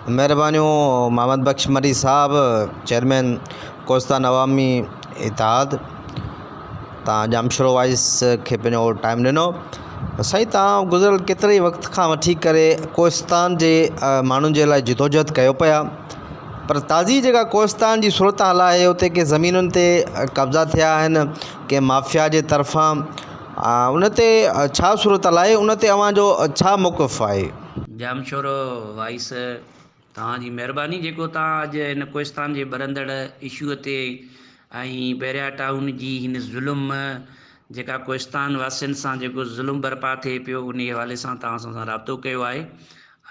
मेहरबानियों मोहम्मद बख्श मरी साहब, चेयरमैन कोस्तान अवामी इत्तेहाद, तव्हां जामशोरो वाइस खे पंहिंजो टाइम ॾिनो। साईं, तव्हां गुज़िरियल केतिरे ई वक़्त खां वठी करे कोस्तान जे माण्हुनि जे लाइ जिदोजहद कयो पिया, पर ताज़ी जेका कोस्तान जी सूरत हाल आहे, उते के ज़मीनुनि ते कब्ज़ा थिया आहिनि के माफ़िया जे तरफ़ां। उन ते छा सूरत हाल आहे, उन ते अव्हां जो छा मौक़िफ़ आहे? जामशोरो वाइस, तव्हांजी महिरबानी जेको तव्हां अॼु हिन कोस्तान जे बरंदड़ इशूअ ते ऐं बैरिया टाउन जी हिन ज़ुल्म जेका कोस्तान वासियुनि सां जेको ज़ुल्म बर्पा थिए पियो, उन हवाले सां तव्हां सां राब्तो कयो आहे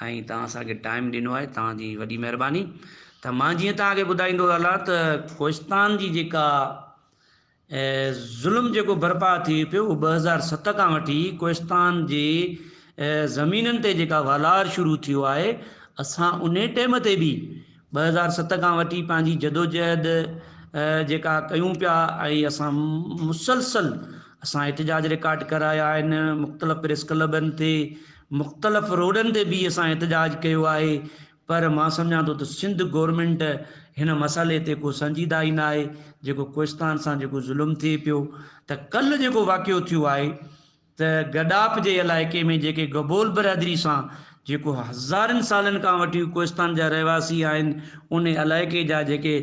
ऐं तव्हां असांखे टाइम ॾिनो आहे, तव्हांजी वॾी महिरबानी। त मां जीअं तव्हांखे ॿुधाईंदो हलां त कोस्तान जी जेका ज़ुल्म जेको बर्पा थिए पियो, उहो 2007 खां वठी कोस्तान जे ज़मीननि ते जेका वालार शुरू थियो आहे, असां उन टाइम ते बि 2007 खां वठी पंहिंजी जदोजहद जेका कयूं पिया ऐं असां मुसलसल असां एहतिजाज रिकॉर्ड कराया आहिनि, मुख़्तलिफ़ प्रेस क्लबनि ते, मुख़्तलिफ़ रोडनि ते बि असां एहतिजाज कयो आहे। पर मां सम्झां थो त सिंध गवर्नमेंट हिन मसाइले ते को संजीदा ई न आहे, जेको कोस्तान सां जेको ज़ुल्म थिए पियो। त कल्ह जेको वाक़ियो थियो आहे त गडाप जे इलाइक़े में जेके गबोल बिरादरी सां जेको हज़ारनि सालनि खां वठी कोस्तान जा रहवासी आहिनि, उन इलाइक़े जा जेके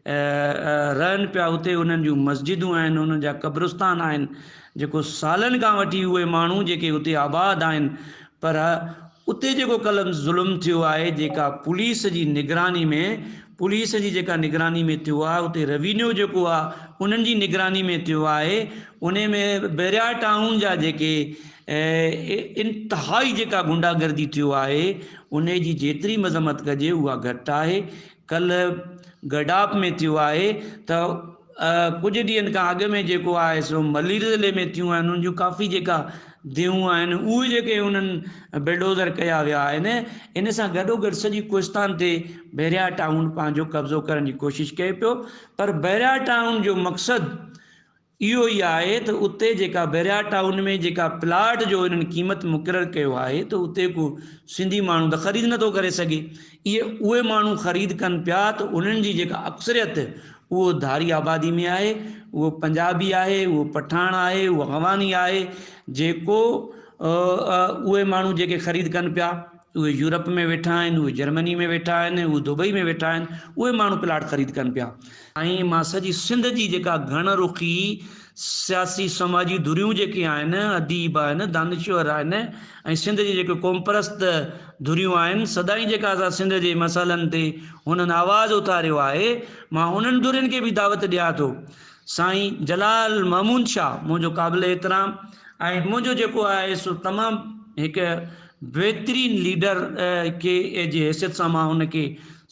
रहनि पिया, उते उन्हनि जूं मस्जिदूं आहिनि, उन्हनि जा क़ब्रिस्तान आहिनि, जेको सालनि खां वठी उहे माण्हू जेके उते आबाद आहिनि। पर उते जेको कल्ह ज़ुल्म थियो आहे, जेका पुलिस जी निगरानी में, पुलिस जी जेका निगरानी में थियो आहे, उते रेवेन्यू जेको आहे उन्हनि जी निगरानी में थियो आहे। उन में बैरिया टाउन जा जेके इंतिहाई जेका गुंडागर्दी थियो आहे, उन जी जेतिरी मज़म्मत कजे उहा घटि आहे। कल्ह गडाप में थियो आहे त कुझु ॾींहंनि खां अॻु में जेको आहे सो मली ज़िले में थियूं आहिनि, उन जूं काफ़ी जेका देऊं आहिनि, उहे जेके उन्हनि बिल्डोज़र कया विया आहिनि। इन सां गॾोगॾु सॼी कोस्तान ते बैरिया टाउन पंहिंजो कब्ज़ो करण जी कोशिशि कए पियो, पर बैरिया टाउन जो मक़सदु इहो ई आहे त उते जेका बैरिया टाउन में जेका प्लाट जो इन्हनि क़ीमत मुक़ररु कयो आहे, त उते को सिंधी माण्हू त ख़रीद नथो करे सघे। उहे माण्हू ख़रीद कनि पिया, त उन्हनि जी जेका अक्सरियत उहो धारी आबादी में आहे, उहो पंजाबी आहे, उहो पठान आहे, उहो अवानी आहे। जेको उहे माण्हू जेके ख़रीद कनि पिया, उहे यूरोप में वेठा आहिनि, उहे जर्मनी में वेठा आहिनि, उहे दुबई में वेठा आहिनि, उहे माण्हू प्लाट ख़रीद कनि पिया। ऐं मां सॼी सिंध जी जेका घण रुखी सियासी समाजी धुरियूं जेके आहिनि, अदीब आहिनि, दानिश्वर आहिनि, ऐं सिंध जी जेके क़ौमपरस्त धुरियूं आहिनि, सदाईं जेका असां सिंध जे मसइलनि ते हुननि आवाज़ु उथारियो आहे, मां उन्हनि धुरियुनि खे बि दावत ॾियां थो। साईं जलाल महमूद शाह मुंहिंजो क़ाबिल एतिराम ऐं मुंहिंजो जेको आहे सो तमामु हिकु बहितरीनु लीडर के जे हैसियत सां मां उनखे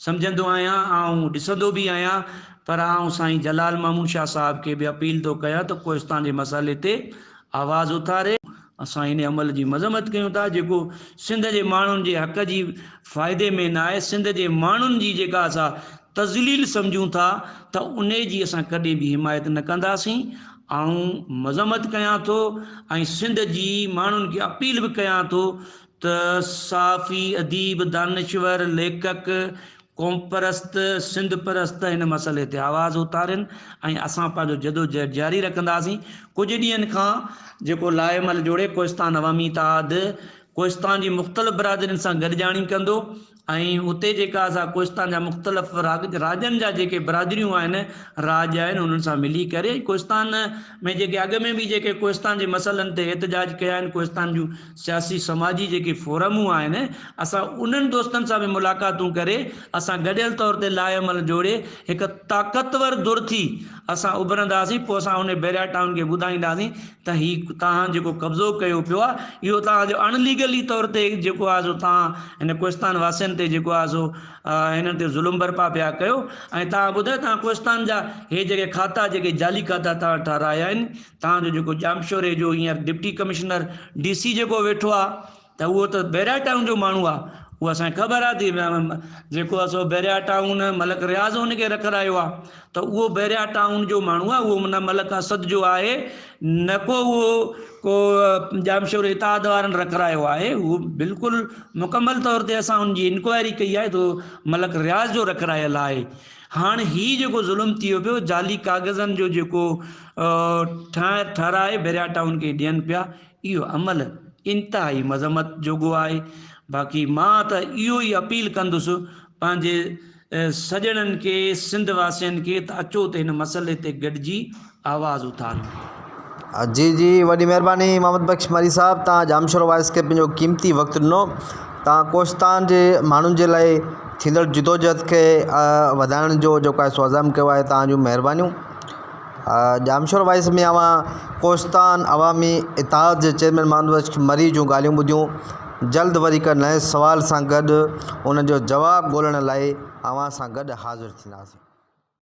सम्झंदो आहियां ऐं ॾिसंदो बि आहियां। पर आउं साईं जलाल महमूद शाह साहब खे बि अपील थो कयां त कोस्तान जे मसाइले ते आवाज़ु उथारे। असां इन अमल जी मज़म्मत कयूं था, जेको सिंध जे माण्हुनि जे हक़ जी फ़ाइदे में न आहे। सिंध जे माण्हुनि जी जेका असां तज़लील सम्झूं था, त उन जी असां कॾहिं बि हिमायत न कंदासीं। ऐं मज़म्मत कयां थो ऐं सिंध जी माण्हुनि खे अपील बि कयां थो त साफ़ी अदीब, दानिश्वर, लेखक, क़ौमपरस्त, सिंध परस्त हिन मसइले ते आवाज़ु उथारनि ऐं असां पंहिंजो जदोजहद जारी रखंदासीं। कुझु ॾींहंनि खां जेको लाहेमल जोड़े कोस्तान अवामी इत्तेहाद कोस्तान जी मुख़्तलिफ़ बिरादरियुनि सां गॾिजाणी कंदो ऐं उते जेका असां कोस्तान जा मुख़्तलिफ़ राज्यनि जा जेके बिरादरियूं आहिनि, राज आहिनि, उन्हनि सां मिली करे कोस्तान में जेके अॻु में बि जेके कोस्तान जे मसइलनि ते एहतिजाज कया आहिनि, कोस्तान जूं सियासी समाजी जेके फोरमूं आहिनि, असां उन्हनि दोस्तनि सां बि मुलाक़ातूं करे असां गॾियल तौर ते लाहेमल जोड़े हिकु ताक़तवर दुर थी असां उभरंदासीं। पोइ असां उन बैरिया टाउन खे ॿुधाईंदासीं त हीउ तव्हां जेको कब्ज़ो कयो पियो आहे, इहो तव्हांजो अनलीगली तौर ते जेको आहे सो तव्हां हिन कोस्तान वासियुनि ते जेको आहे सो हिननि ते ज़ुल्म बर्पा पिया कयो। ऐं तव्हां ॿुधायो, तव्हां कोस्तान जा इहे जेके खाता जेके जाली खाता तव्हां ठाराया आहिनि, तव्हांजो जेको जामशोरे जो हींअर डिप्टी कमिश्नर DC जेको वेठो आहे, त उहो त बैरिया टाउन जो माण्हू आहे, उहा असांखे ख़बर आहे। जेको आहे सो बैरिया टाउन मलक रियाज़ हुनखे रखारायो आहे, त उहो बैरिया टाउन जो माण्हू आहे, उहो हुन मलक असद जो आहे न को उहो को जामशोर इताद वारनि रखरायो आहे, उहो बिल्कुलु मुकमल तौर ते असां उनजी इंक्वायरी कई आहे तो मलक रियाज़ जो रखरायल आहे। हाणे ही जेको ज़ुल्म थियो पियो जाली कागज़नि जो जेको ठहराए बेरिया टाउन खे ॾियनि पिया, इहो अमल इंतिहाई मज़मत जोॻो आहे। बाक़ी मां त इहो ई अपील कंदुसि पंहिंजे सॼणनि खे, सिंध वासियुनि खे, त अचो त हिन मसइले ते गॾिजी आवाज़ उथारूं। जी जी, वॾी महिरबानी मोहम्मद बख्श मरी साहब, तव्हां जामशोर वॉइस खे पंहिंजो क़ीमती वक़्तु ॾिनो। तव्हां कोस्तान जे माण्हुनि जे लाइ थींदड़ जिदोजहद खे वधाइण जो जेको आहे सो अज़म कयो आहे, तव्हां जूं महिरबानियूं। जामशोर वॉइस में अवां कोस्तान अवामी इत्तेहाद जे चेयरमैन मोहम्मद बख्श मरी जूं ॻाल्हियूं ॿुधियूं। जल्द वरी हिक नए सवाल सां गॾु उन जो जवाबु ॻोल्हण लाइ अवां सां गॾु हाज़िर थींदासीं।